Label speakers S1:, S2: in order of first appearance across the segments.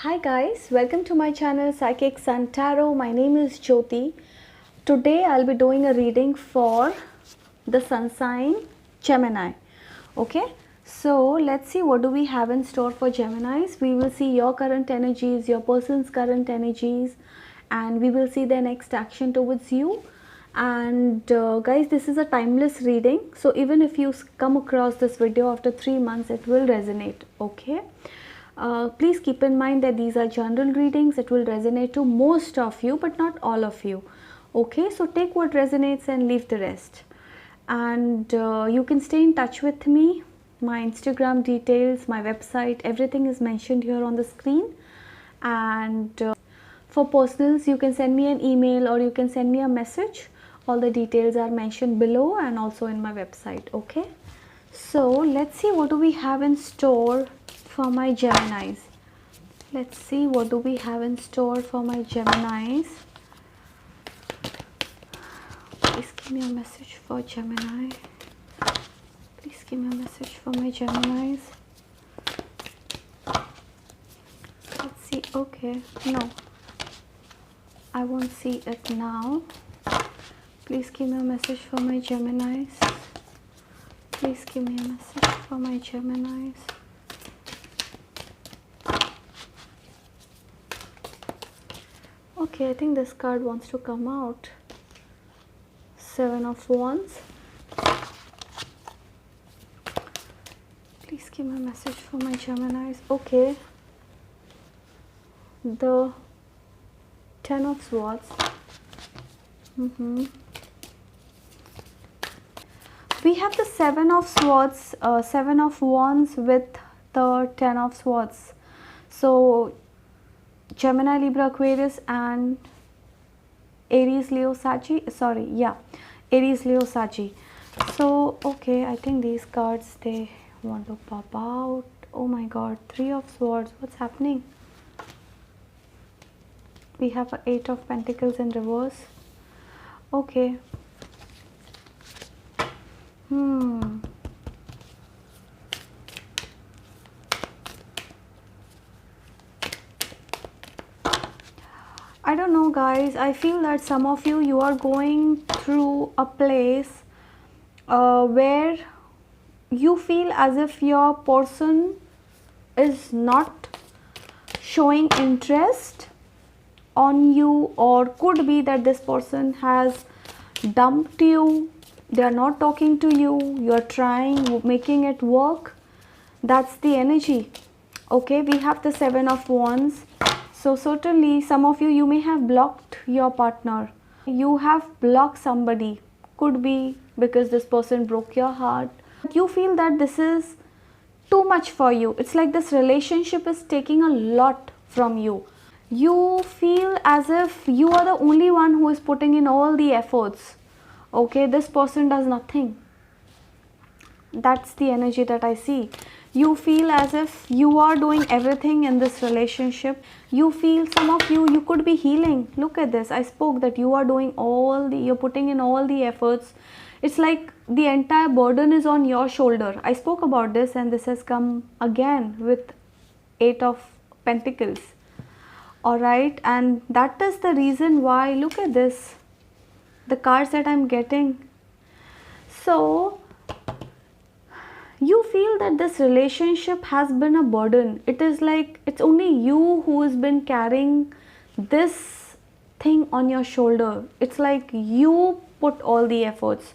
S1: Hi guys, welcome to my channel Psychic Sun Tarot. My name is Jyoti. Today I'll be doing a reading for the sun sign Gemini. Okay, so let's see what do we have in store for Geminis. We will see your current energies, your person's current energies, and we will see their next action towards you. And guys, this is a timeless reading, so even if you come across this video after 3 months, it will resonate. Okay, please keep in mind that these are general readings. It will resonate to most of you but not all of you. Okay, so take what resonates and leave the rest. And you can stay in touch with me. My Instagram details, my website, everything is mentioned here on the screen. And for personals, you can send me an email or you can send me a message. All the details are mentioned below and also in my website. Okay, so let's see what do we have in store for my Geminis. Let's see what do we have in store for my Geminis. Please give me a message for Gemini. Please give me a message for my Geminis. Let's see. Okay, no, I won't see it now. Please give me a message for my Geminis. Please give me a message for my Geminis. Okay, I think this card wants to come out. Seven of Wands. Please give me a message for my Geminis. Okay. The Ten of Swords. We have the Seven of Swords, Seven of Wands with the Ten of Swords. So Gemini, Libra, Aquarius and Aries, Leo, Saggy. Sorry, yeah, Aries, Leo, Saggy. So okay, I think these cards, they want to pop out. Oh my god, Three of Swords. What's happening? We have a Eight of Pentacles in reverse. Okay. I don't know guys, I feel that some of you are going through a place where you feel as if your person is not showing interest on you, or could be that this person has dumped you, they are not talking to you, you are trying, making it work. That's the energy. Okay, we have the Seven of Wands. So certainly some of you may have blocked your partner. You have blocked somebody. Could be because this person broke your heart. You feel that this is too much for you. It's like this relationship is taking a lot from you. You feel as if you are the only one who is putting in all the efforts. Okay, this person does nothing. That's the energy that I see. You feel as if you are doing everything in this relationship. You feel, some of you could be healing. Look at this. I spoke that you are doing you're putting in all the efforts. It's like the entire burden is on your shoulder. I spoke about this and this has come again with Eight of Pentacles. Alright, and that is the reason why, look at this, the cards that I'm getting. So you feel that this relationship has been a burden. It is like it's only you who has been carrying this thing on your shoulder. It's like you put all the efforts.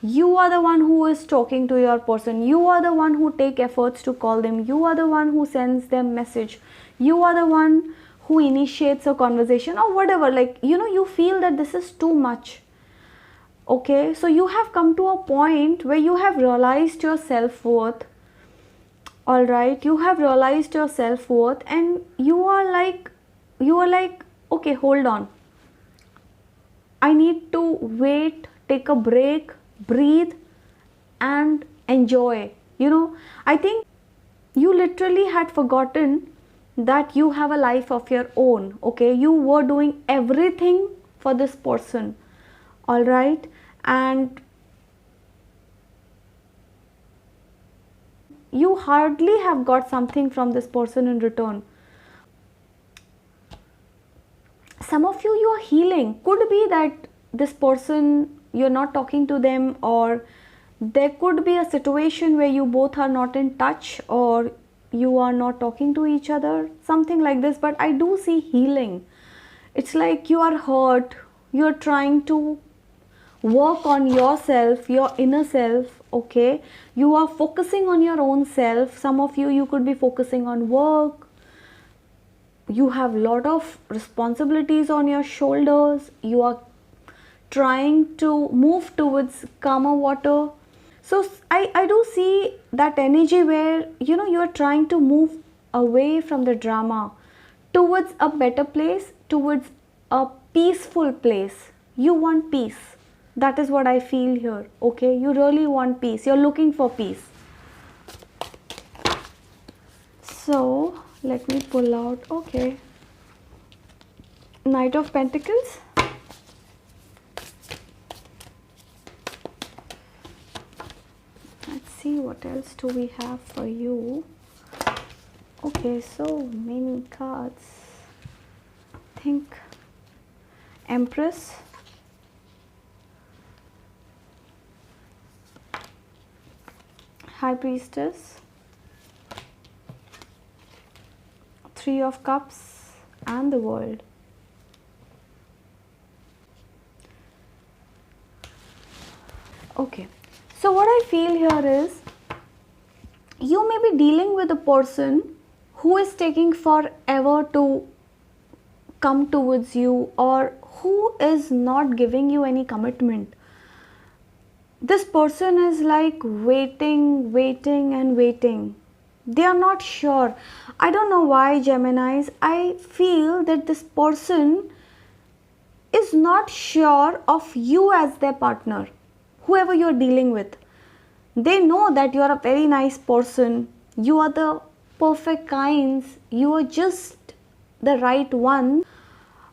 S1: You are the one who is talking to your person. You are the one who take efforts to call them. You are the one who sends them message. You are the one who initiates a conversation or whatever. Like, you feel that this is too much. Okay, so you have come to a point where you have realized your self-worth. All right, you have realized your self-worth and you are like, okay, hold on. I need to wait, take a break, breathe and enjoy. I think you literally had forgotten that you have a life of your own. Okay, you were doing everything for this person. All right, and you hardly have got something from this person in return. some of you are healing. Could be that this person, you're not talking to them, or there could be a situation where you both are not in touch, or you are not talking to each other, something like this. But I do see healing. It's like you are hurt, you're trying to work on yourself, your inner self. Okay, you are focusing on your own self. Some of you, you could be focusing on work. You have lot of responsibilities on your shoulders. You are trying to move towards calmer water. So I do see that energy where you are trying to move away from the drama towards a better place, towards a peaceful place. You want peace. That is what I feel here. Okay, you really want peace. You're looking for peace. So let me pull out. Okay, Knight of Pentacles. Let's see what else do we have for you. Okay, so many cards. Think Empress, High Priestess, Three of Cups, and the World. Okay, so what I feel here is you may be dealing with a person who is taking forever to come towards you, or who is not giving you any commitment. This person is like waiting and waiting. They are not sure. I don't know why, Geminis. I feel that this person is not sure of you as their partner, whoever you are dealing with. They know that you are a very nice person. You are the perfect kinds. You are just the right one,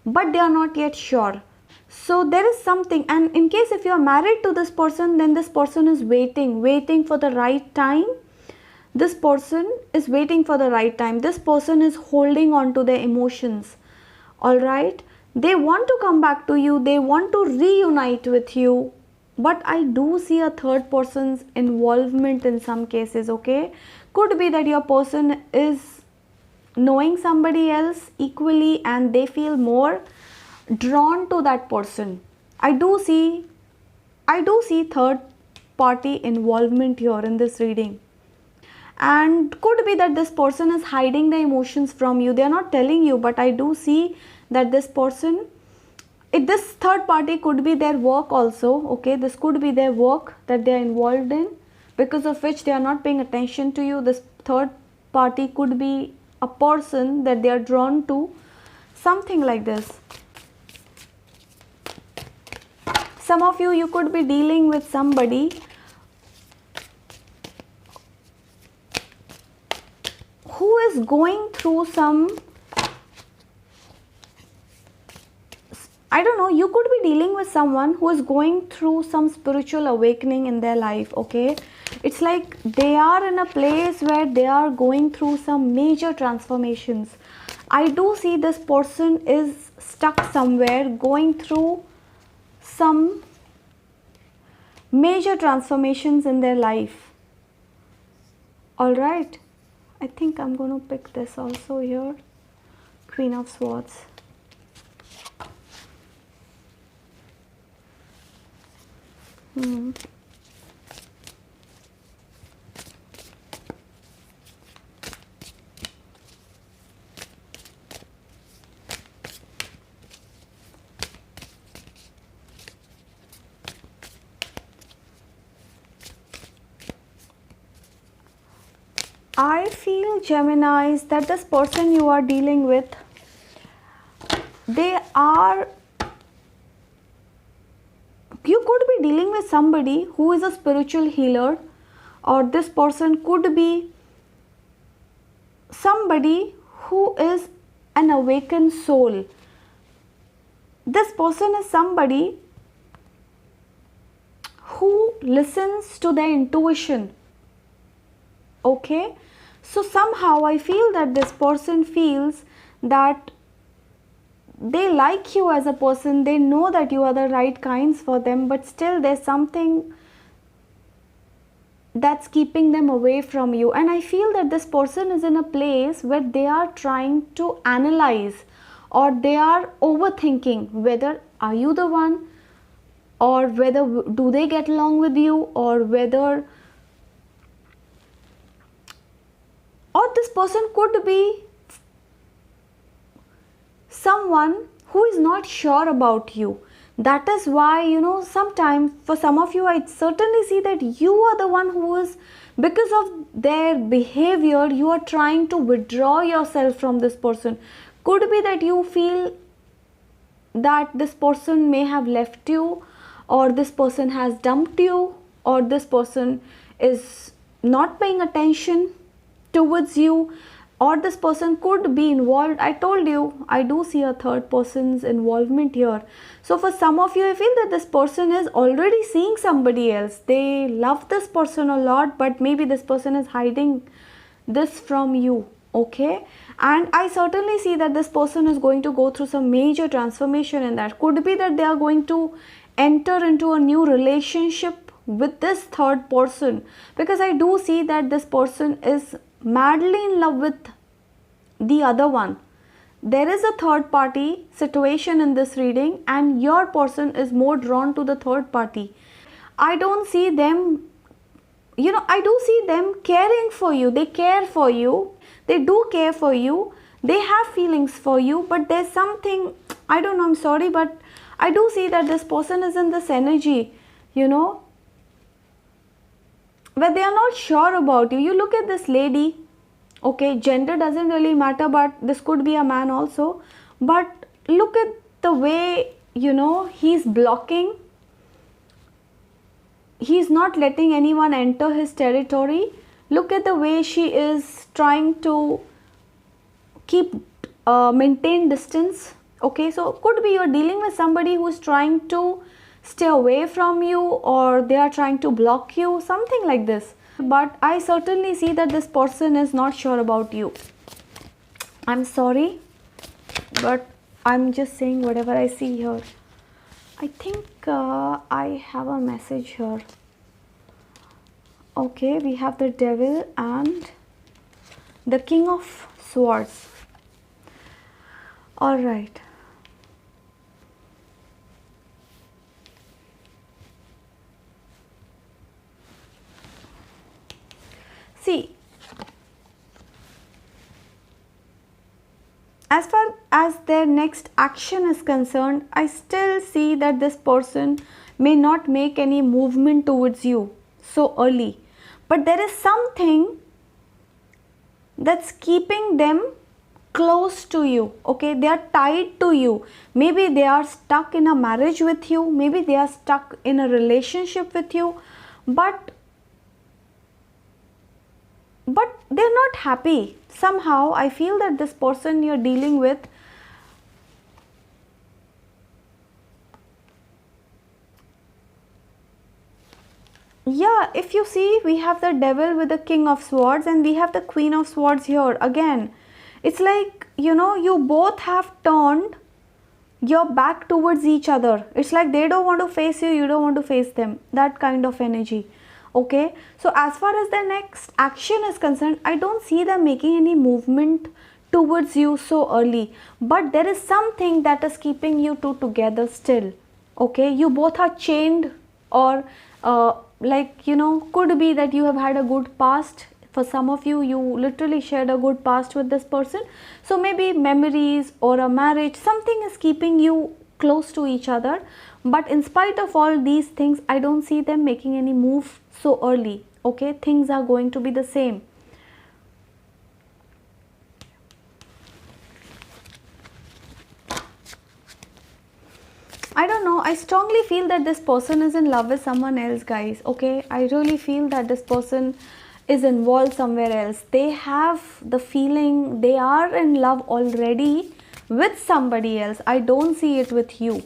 S1: but they are not yet sure. So there is something, and in case if you are married to this person, then this person is waiting for the right time. This person is waiting for the right time. This person is holding on to their emotions. Alright, they want to come back to you, they want to reunite with you, but I do see a third person's involvement in some cases. Okay, could be that your person is knowing somebody else equally and they feel more drawn to that person. I do see third party involvement here in this reading. And could be that this person is hiding the emotions from you. They are not telling you, but I do see that this person, this third party could be their work also. Okay, this could be their work that they are involved in, because of which they are not paying attention to you. This third party could be a person that they are drawn to, something like this. Some of you could be dealing with somebody who is going through some, I don't know, you could be dealing with someone who is going through some spiritual awakening in their life. Okay, it's like they are in a place where they are going through some major transformations. I do see this person is stuck somewhere, going through some major transformations in their life. Alright, I think I'm going to pick this also here. Queen of Swords. I feel, Geminis, that this person you are dealing with, you could be dealing with somebody who is a spiritual healer, or this person could be somebody who is an awakened soul. This person is somebody who listens to their intuition. Okay, so somehow I feel that this person feels that they like you as a person, they know that you are the right kinds for them, but still there's something that's keeping them away from you. And I feel that this person is in a place where they are trying to analyze, or they are overthinking whether are you the one, or whether do they get along with you, or whether, or this person could be someone who is not sure about you. That is why, sometimes for some of you, I certainly see that you are the one who is, because of their behavior, you are trying to withdraw yourself from this person. Could be that you feel that this person may have left you, or this person has dumped you, or this person is not paying attention towards you, or this person could be involved. I told you, I do see a third person's involvement here. So for some of you, I feel that this person is already seeing somebody else. They love this person a lot, but maybe this person is hiding this from you. Okay, and I certainly see that this person is going to go through some major transformation in that. Could be that they are going to enter into a new relationship with this third person, because I do see that this person is madly in love with the other one. There is a third party situation in this reading, and your person is more drawn to the third party. I don't see them, I do see them caring for you. They care for you, they do care for you, they have feelings for you, but there's something, I don't know, I'm sorry, but I do see that this person is in this energy, where they are not sure about you. You look at this lady, okay, gender doesn't really matter, but this could be a man also, but look at the way, he's blocking, he's not letting anyone enter his territory. Look at the way she is trying to keep maintain distance. Okay, so could be you're dealing with somebody who's trying to stay away from you, or they are trying to block you, something like this. But I certainly see that this person is not sure about you. I'm sorry, but I'm just saying whatever I see here. I think I have a message here. Okay, we have the devil and the king of swords. All right. See, as far as their next action is concerned, I still see that this person may not make any movement towards you so early, but there is something that's keeping them close to you. Okay, they are tied to you. Maybe they are stuck in a marriage with you, maybe they are stuck in a relationship with you, but they're not happy. Somehow I feel that this person you're dealing with, yeah, if you see, we have the devil with the king of swords, and we have the queen of swords here. Again, it's like, you both have turned your back towards each other. It's like they don't want to face you, you don't want to face them, that kind of energy. Okay, so as far as the next action is concerned, I don't see them making any movement towards you so early, but there is something that is keeping you two together still. Okay, you both are chained, or could be that you have had a good past. For some of you, you literally shared a good past with this person, so maybe memories or a marriage, something is keeping you close to each other. But in spite of all these things, I don't see them making any move so early. Okay, things are going to be the same. I don't know, I strongly feel that this person is in love with someone else, guys. Okay, I really feel that this person is involved somewhere else. They have the feeling they are in love already with somebody else. I don't see it with you.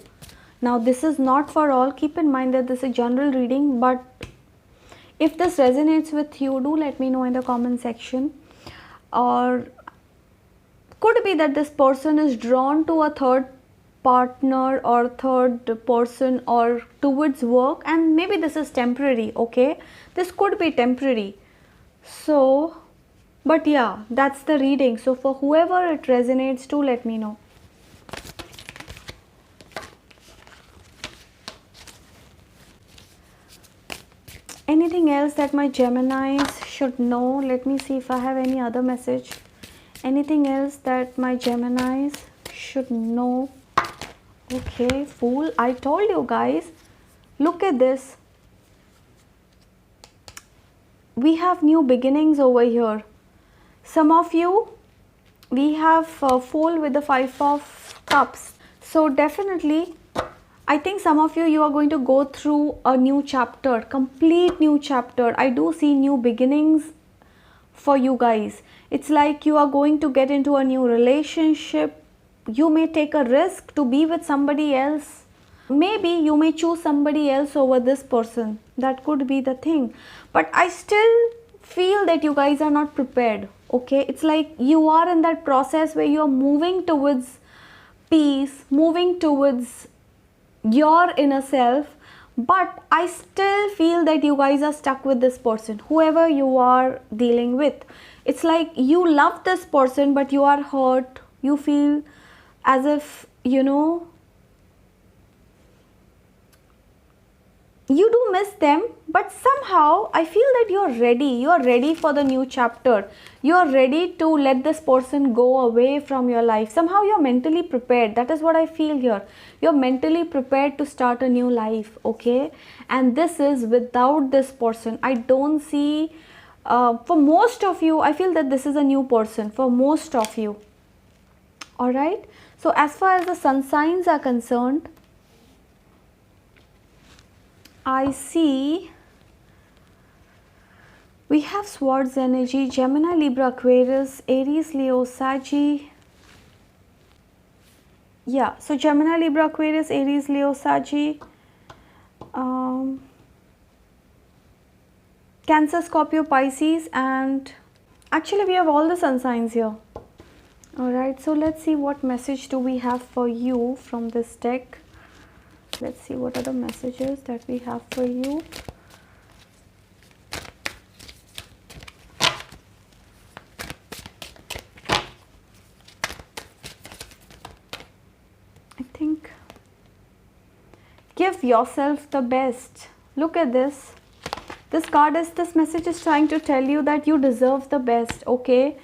S1: Now, this is not for all. Keep in mind that this is a general reading, but if this resonates with you, do let me know in the comment section. Or could be that this person is drawn to a third partner or third person or towards work, and maybe this is temporary. Okay, this could be temporary. So but yeah, that's the reading. So for whoever it resonates to, let me know. Anything else that my Geminis should know? Let me see if I have any other message. Anything else that my Geminis should know? Okay, Fool. I told you guys. Look at this. We have new beginnings over here. Some of you, we have Fool with the 5 of Cups. So definitely, I think some of you are going to go through a new chapter, complete new chapter. I do see new beginnings for you guys. It's like you are going to get into a new relationship. You may take a risk to be with somebody else. Maybe you may choose somebody else over this person. That could be the thing. But I still feel that you guys are not prepared. Okay, it's like you are in that process where you are moving towards peace, moving towards your inner self, but I still feel that you guys are stuck with this person, whoever you are dealing with. It's like you love this person, but you are hurt. You feel as if, you do miss them, but somehow I feel that you're ready for the new chapter. You're ready to let this person go away from your life. Somehow you're mentally prepared. That is what I feel here. You're mentally prepared to start a new life. Okay, and this is without this person. I don't see, for most of you, I feel that this is a new person for most of you. All right, so as far as the sun signs are concerned, I see we have Swords energy, Gemini, Libra, Aquarius, Aries, Leo, Saggy. Yeah, so Gemini, Libra, Aquarius, Aries, Leo, Saggy, Cancer, Scorpio, Pisces, and actually we have all the sun signs here. Alright, so let's see what message do we have for you from this deck. Let's see what are the messages that we have for you. I think give yourself the best. Look at this. This message is trying to tell you that you deserve the best, okay?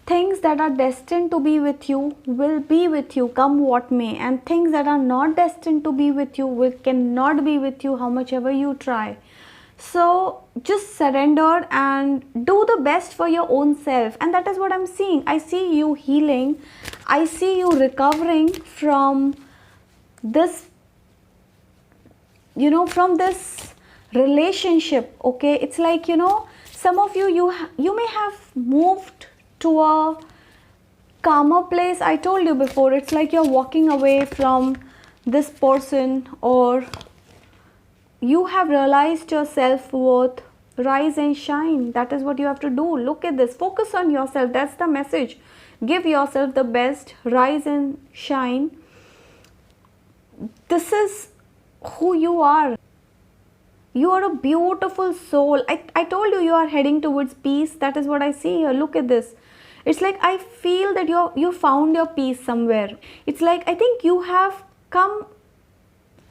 S1: Things that are destined to be with you will be with you come what may, and things that are not destined to be with you cannot be with you how much ever you try. So just surrender and do the best for your own self, and that is what I'm seeing. I see you healing. I see you recovering from this, from this relationship. Okay, it's like, some of you may have moved to a calmer place. I told you before, it's like you're walking away from this person, or you have realized your self-worth. Rise and shine. That is what you have to do. Look at this. Focus on yourself. That's the message. Give yourself the best. Rise and shine. This is who you are. You are a beautiful soul. I told you are heading towards peace. That is what I see here. Look at this. It's like I feel that you found your peace somewhere. It's like I think you have come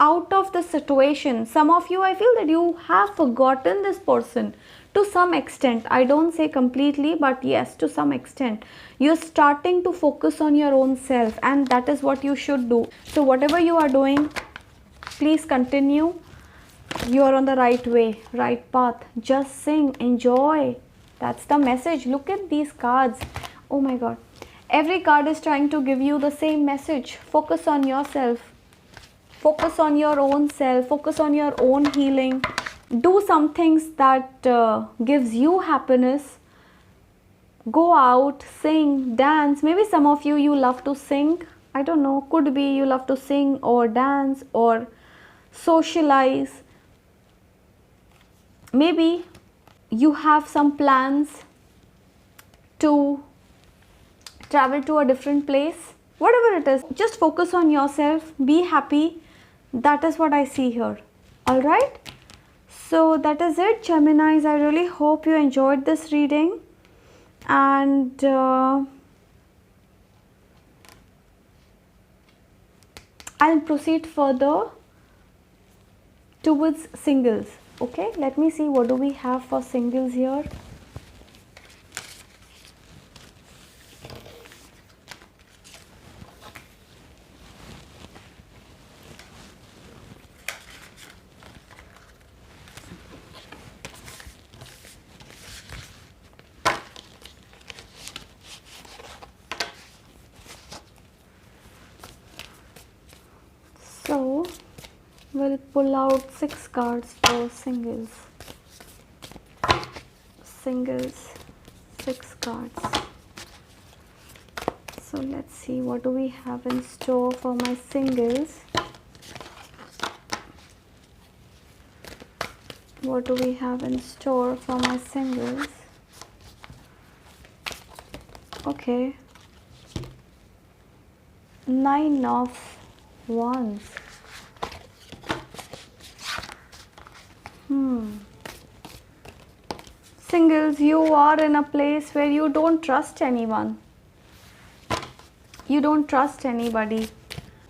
S1: out of the situation. Some of you, I feel that you have forgotten this person to some extent. I don't say completely, but yes, to some extent. You're starting to focus on your own self, and that is what you should do. So whatever you are doing, please continue. You are on the right way, right path. Just sing, enjoy. That's the message. Look at these cards. Oh my God. Every card is trying to give you the same message. Focus on yourself. Focus on your own self. Focus on your own healing. Do some things that gives you happiness. Go out, sing, dance. Maybe some of you love to sing. I don't know. Could be you love to sing or dance or socialize. Maybe you have some plans to travel to a different place. whatever it is, just focus on yourself, be happy. That is what I see here. All right, so that is it, Geminis. I really hope you enjoyed this reading, and I'll proceed further towards singles. Okay, let me see what do we have for singles here. So we'll pull out 6 cards for singles. Singles, 6 cards. So let's see what do we have in store for my singles. What do we have in store for my singles? Okay. 9 of Wands. Singles, you are in a place where you don't trust anyone. You don't trust anybody.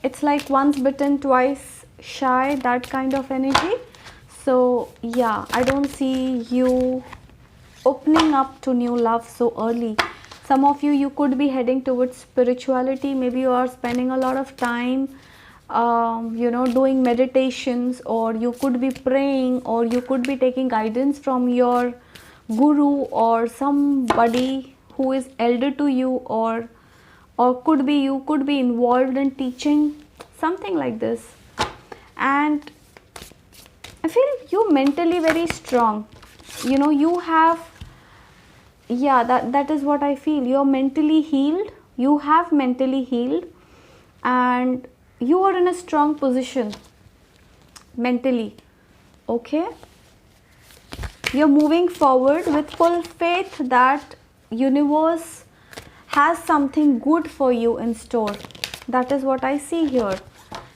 S1: It's like once bitten, twice shy, that kind of energy. So yeah, I don't see you opening up to new love so early. Some of you could be heading towards spirituality. Maybe you are spending a lot of time doing meditations, or you could be praying, or you could be taking guidance from your guru or somebody who is elder to you, or could be you could be involved in teaching, something like this. And I feel you mentally very strong. You have, yeah, that is what I feel. You're mentally healed. You have mentally healed, and you are in a strong position mentally. Okay, you're moving forward with full faith that universe has something good for you in store. That is what I see here.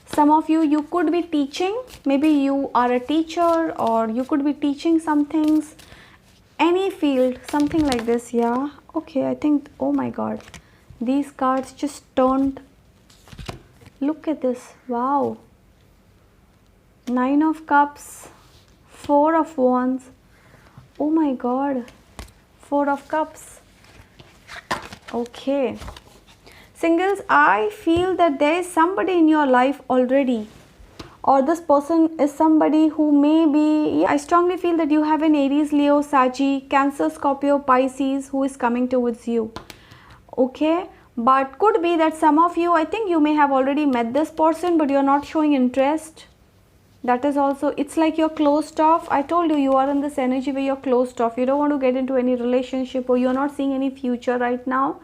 S1: Some of you could be teaching. Maybe you are a teacher, or you could be teaching some things, any field, something like this. Yeah, okay, I think, oh my god, these cards just turned. Look at this. Wow. 9 of Cups, 4 of Wands. Oh my god. 4 of Cups. Okay. Singles, I feel that there is somebody in your life already, or this person is somebody who may be, I strongly feel that you have an Aries, Leo, Saggy, Cancer, Scorpio, Pisces who is coming towards you. Okay, but could be that some of you, I think you may have already met this person, but you're not showing interest. That is also, it's like you're closed off. I told you, you are in this energy where you're closed off. You don't want to get into any relationship, or you're not seeing any future right now.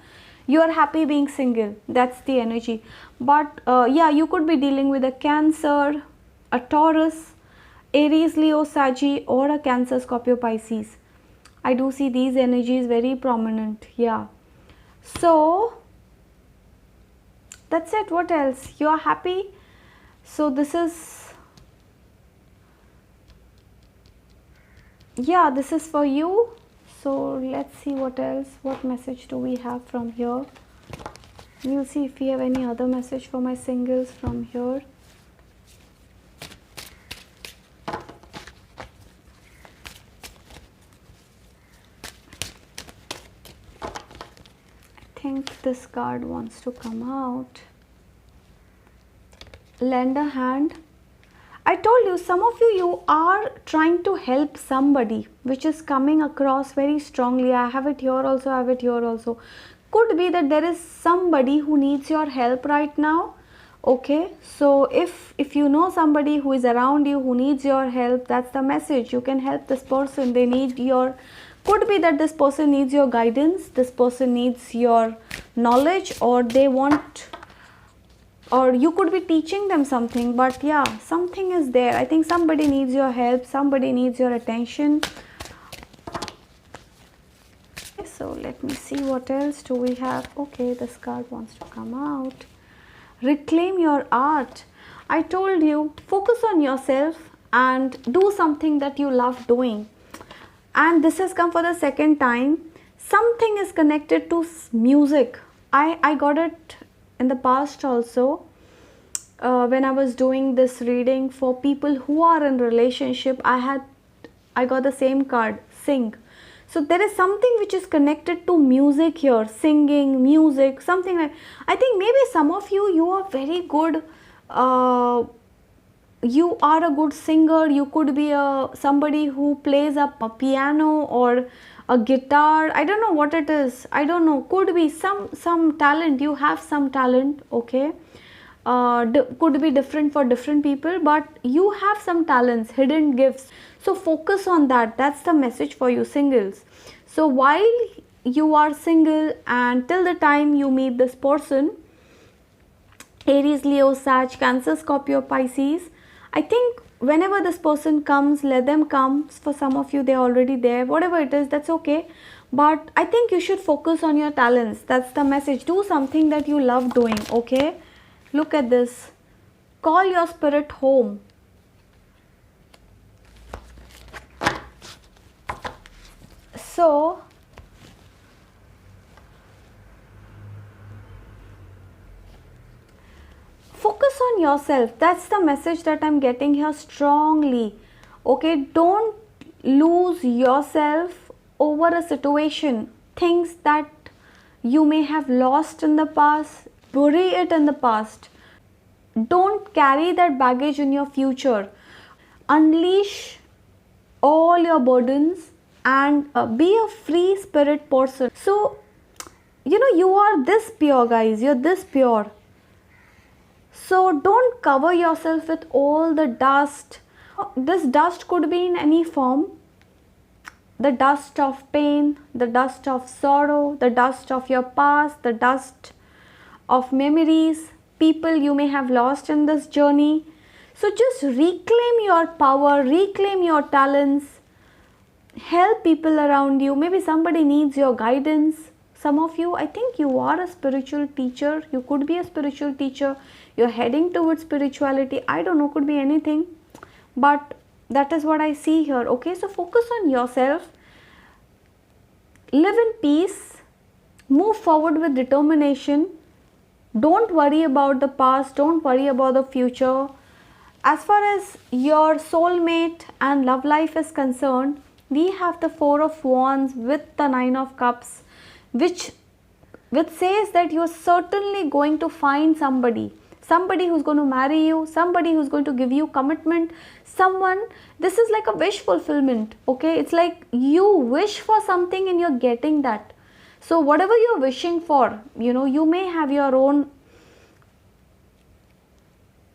S1: You are happy being single. That's the energy. But yeah, you could be dealing with a Cancer, a Taurus, Aries, Leo, Saggy, or a Cancer, Scorpio, Pisces. I do see these energies very prominent. Yeah. So that's it. What else? You are happy. So this is, yeah, this is for you. So let's see what else, what message do we have from here. We'll see if we have any other message for my singles from here. I think this card wants to come out. Lend a hand. I told you, some of you are trying to help somebody, which is coming across very strongly. I have it here also, I have it here also. Could be that there is somebody who needs your help right now. Okay, so if you know somebody who is around you who needs your help, that's the message. You can help this person. They need your, could be that this person needs your guidance, this person needs your knowledge, or they want, or you could be teaching them something. But yeah, something is there. I think somebody needs your help, somebody needs your attention. So let me see what else do we have. Okay, this card wants to come out. Reclaim your art. I told you, focus on yourself and do something that you love doing. And this has come for the second time. Something is connected to music. I got it in the past also, when I was doing this reading for people who are in relationship. I got the same card, sing. So there is something which is connected to music here, singing, music, something like. I think maybe some of you are very good. You are a good singer. You could be a somebody who plays a piano or a guitar. I don't know what it is. I don't know. Could be some talent. You have some talent. Okay. Could be different for different people, but you have some talents, hidden gifts. So focus on that. That's the message for you singles. So while you are single and till the time you meet this person, Aries, Leo, Sag, Cancer, Scorpio, Pisces, I think whenever this person comes, let them come. For some of you, they're already there. Whatever it is, that's okay. But I think you should focus on your talents. That's the message. Do something that you love doing, okay? Look at this. Call your spirit home. So, focus on yourself. That's the message that I'm getting here strongly. Okay, don't lose yourself over a situation. Things that you may have lost in the past, bury it in the past. Don't carry that baggage in your future. Unleash all your burdens and be a free spirit person. So, you are this pure, guys. You're this pure. So don't cover yourself with all the dust. This dust could be in any form. The dust of pain, the dust of sorrow, the dust of your past, the dust of memories, people you may have lost in this journey. So just reclaim your power, reclaim your talents, help people around you. Maybe somebody needs your guidance. Some of you, I think you are a spiritual teacher. You could be a spiritual teacher. You're heading towards spirituality. I don't know, could be anything. But that is what I see here. Okay, so focus on yourself. Live in peace. Move forward with determination. Don't worry about the past. Don't worry about the future. As far as your soulmate and love life is concerned, we have the Four of Wands with the Nine of Cups, which says that you're certainly going to find somebody who's going to marry you, somebody who's going to give you commitment, someone. This is like a wish fulfillment. Okay, it's like you wish for something and you're getting that. So whatever you're wishing for, you may have your own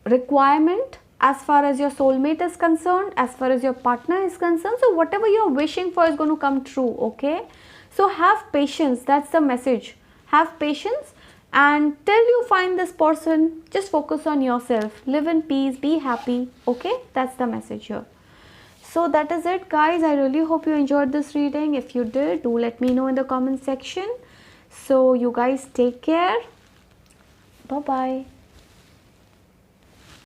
S1: requirement as far as your soulmate is concerned, as far as your partner is concerned. So whatever you're wishing for is going to come true. Okay, so have patience. That's the message. Have patience, and till you find this person, just focus on yourself. Live in peace, be happy. Okay, that's the message here. So that is it, guys. I really hope you enjoyed this reading. If you did, do let me know in the comment section. So you guys take care. Bye bye.